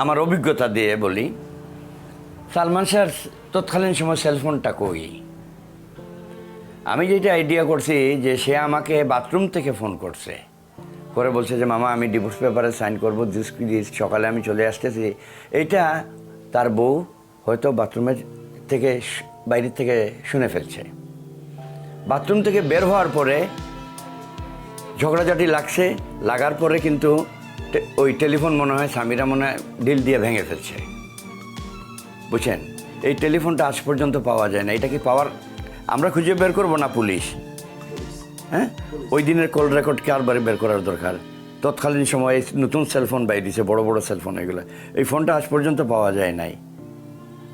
আমার অভিজ্ঞতা দিয়ে বলি, সালমান শাহর তৎকালীন সময় সেলফোনটা কই। আমি যেটা আইডিয়া করছি যে সে আমাকে বাথরুম থেকে ফোন করছে, করে বলছে যে মামা আমি ডিভোর্স পেপারে সাইন করবো, সকালে আমি চলে আসতেছি। এইটা তার বউ হয়তো বাথরুমের থেকে বাইরের থেকে শুনে ফেলছে। বাথরুম থেকে বের হওয়ার পরে ঝগড়াঝাটি লাগছে, লাগার পরে কিন্তু ওই টেলিফোন মনে হয় স্বামীরা মনে হয় ডিল দিয়ে ভেঙে ফেলছে, বুঝছেন। এই টেলিফোনটা আজ পর্যন্ত পাওয়া যায় না। এটা কি পাওয়ার আমরা খুঁজে বের করবো না পুলিশ? হ্যাঁ, ওই দিনের কল রেকর্ড কারবারে বের করার দরকার। তৎকালীন সময়ে নতুন সেলফোন বাইরেছে, বড় বড় সেলফোন, এগুলো এই ফোনটা আজ পর্যন্ত পাওয়া যায় নাই।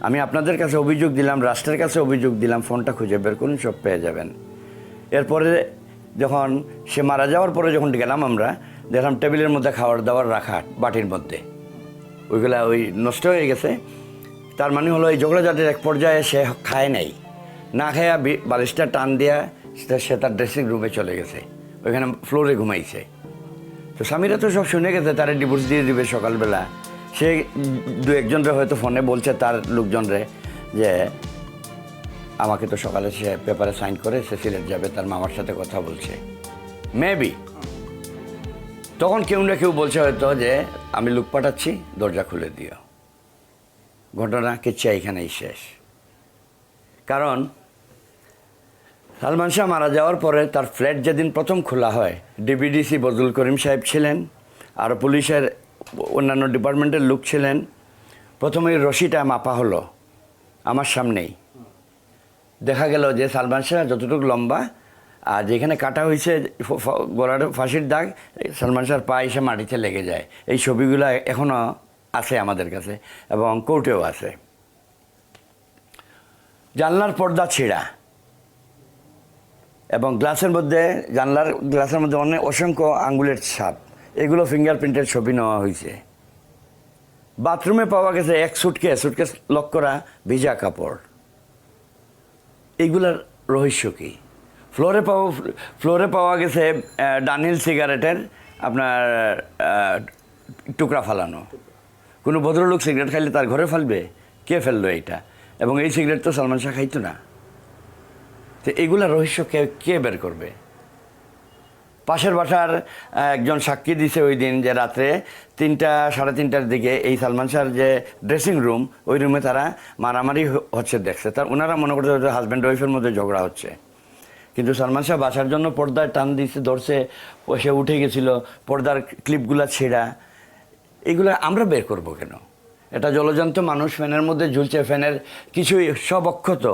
আমি আপনাদের কাছে অভিযোগ দিলাম, রাষ্ট্রের কাছে অভিযোগ দিলাম, ফোনটা খুঁজে বের করুন, সব পেয়ে যাবেন। এরপরে যখন সে মারা যাওয়ার পরে যখন গেলাম আমরা, দেখলাম টেবিলের মধ্যে খাবার দাবার রাখা বাটির মধ্যে, ওইগুলা ওই নষ্ট হয়ে গেছে। তার মানে হলো এই ঝগড়াঝাটির এক পর্যায়ে সে খায় নাই, না খাইয়া বালিশটা টান দিয়া সে তার ড্রেসিং রুমে চলে গেছে, ওইখানে ফ্লোরে ঘুমাইছে। তো স্বামীরা তো সব শুনে গেছে, তারে ডিভোর্স দিয়ে দিবে সকালবেলা। সে দু একজনরে হয়তো ফোনে বলছে তার লোকজনরে যে আমাকে তো সকালে সে পেপারে সাইন করে সে সিলেট যাবে, তার মামার সাথে কথা বলছে মেবি। তখন কেউ না কেউ বলছে হয়তো যে আমি লোক পাঠাচ্ছি, দরজা খুলে দিও। ঘটনা কিচ্ছা এখানেই শেষ। কারণ সালমান শাহ মারা যাওয়ার পরে তার ফ্ল্যাট যেদিন প্রথম খোলা হয়, ডিবিডিসি বজলুল করিম সাহেব ছিলেন, আর পুলিশের অন্যান্য ডিপার্টমেন্টের লোক ছিলেন। প্রথমে রশিটা মাপা হলো আমার সামনেই। দেখা গেল যে সালমান শাহ যতটুকু লম্বা, আর যেখানে কাটা হয়েছে গলার ফাঁসির দাগ, সালমান শাহর পা এসে মাটিতে লেগে যায়। এই ছবিগুলো এখনও আছে আমাদের কাছে এবং কোর্টেও আছে। জানলার পর্দা ছেঁড়া এবং গ্লাসের মধ্যে, জানলার গ্লাসের মধ্যে অনেক অসংখ্য আঙ্গুলের ছাপ, এগুলো ফিঙ্গারপ্রিন্টের ছবি নেওয়া হয়েছে। বাথরুমে পাওয়া গেছে এক সুটকেস লক করা ভিজা কাপড়। এইগুলার রহস্য কী? ফ্লোরে পাওয়া গেছে ডানহিল সিগারেটের আপনার টুকরা ফালানো। কোনো ভদ্রলোক সিগারেট খাইলে তার ঘরে ফেলবে? কে ফেললো এইটা? এবং এই সিগারেট তো সালমান শাহ খাইতো না। তো এইগুলা রহস্য কে বের করবে? পাশের বাসার একজন সাক্ষী দিছে ওই দিন যে রাত্রে 3টা সাড়ে 3টার দিকে এই সালমান শাহর যে ড্রেসিং রুম, ওই রুমে তারা মারামারি হচ্ছে দেখছে। ওনারা মনে করছে হাজব্যান্ড ওয়াইফের মধ্যে ঝগড়া হচ্ছে। কিন্তু সালমান শাহ বাসার জন্য পর্দায় টান দিচ্ছে, ধরছে, সে উঠে গেছিল, পর্দার ক্লিপগুলা ছেঁড়া। এগুলো আমরা বের করব কেন? এটা জলজন্ত মানুষ ফ্যানের মধ্যে ঝুলছে, ফ্যানের কিছুই সব অক্ষত।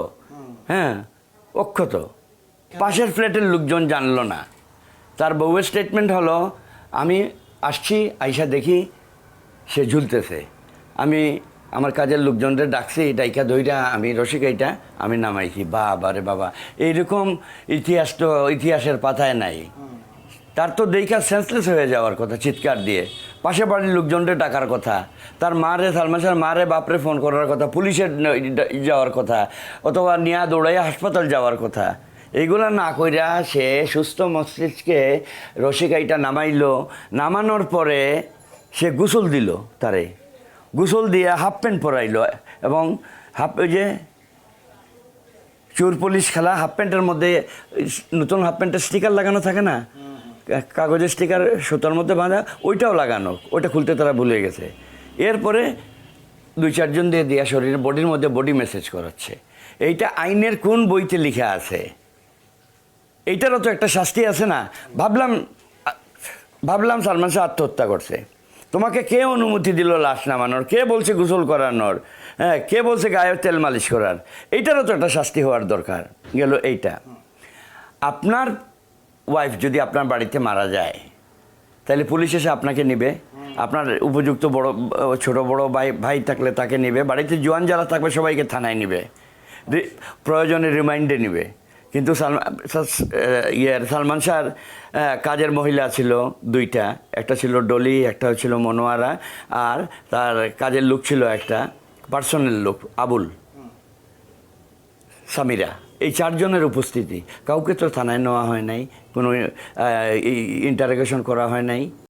হ্যাঁ, অক্ষত। পাশের ফ্ল্যাটের লোকজন জানলো না। তার বউয়ের স্টেটমেন্ট হলো, আমি আসছি, আইসা দেখি সে ঝুলতেছে, আমি আমার কাজের লোকজনদের ডাকছি, ডাইকা দইটা আমি রসিকাইটা আমি নামাইছি। বাবা রে বাবা, এইরকম ইতিহাস তো ইতিহাসের পাতায় নাই। তার তো দেখা সেন্সলেস হয়ে যাওয়ার কথা, চিৎকার দিয়ে পাশে বাড়ির লোকজনদের ডাকার কথা, তার মারে, সালমান শাহর মারে বাপরে ফোন করার কথা, পুলিশের যাওয়ার কথা, অথবা নিয়া দৌড়াইয়া হাসপাতাল যাওয়ার কথা। এইগুলা না কইরা সে সুস্থ মস্তিষ্কে রসিকাইটা নামাইলো। নামানোর পরে সে গোসল দিল, তারে গোসল দিয়ে হাফ প্যান্ট পরাইলো, এবং ওই যে চোর পুলিশ খেলা, হাফ প্যান্টের মধ্যে নতুন হাফ প্যান্টের স্টিকার লাগানো থাকে না, কাগজের স্টিকার সুতার মধ্যে বাঁধা, ওইটাও লাগানো, ওইটা খুলতে তারা ভুলে গেছে। এরপরে 2-4 জন দিয়ে দেওয়া শরীরের বডির মধ্যে বডি মেসেজ করাচ্ছে। এইটা আইনের কোন বইতে লেখা আছে? এইটারও তো একটা শাস্তি আছে না? ভাবলাম সালমান শাহ আত্মহত্যা করছে। তোমাকে কে অনুমতি দিল লাশ নামানোর? কে বলছে গোসল করানোর? হ্যাঁ, কে বলছে গায়ে তেল মালিশ করার? এইটারও তো একটা শাস্তি হওয়ার দরকার। গেল এইটা। আপনার ওয়াইফ যদি আপনার বাড়িতে মারা যায়, তাহলে পুলিশ এসে আপনাকে নেবে, আপনার উপযুক্ত ছোট বড় ভাই থাকলে তাকে নেবে, বাড়িতে জোয়ান যারা থাকবে সবাইকে থানায় নেবে, প্রয়োজনে রিমাইন্ডে নেবে। কিন্তু সালমান শাহর কাজের মহিলা ছিল 2টা, একটা ছিল ডলি, একটা ছিল মনোয়ারা, আর তার কাজের লোক ছিল একটা পার্সোনাল লোক আবুল, সামিরা। এই 4 জনের উপস্থিতি, কাউকে তো থানায় নেওয়া হয় নাই, কোনো ইন্টারোগেশন করা হয় নাই।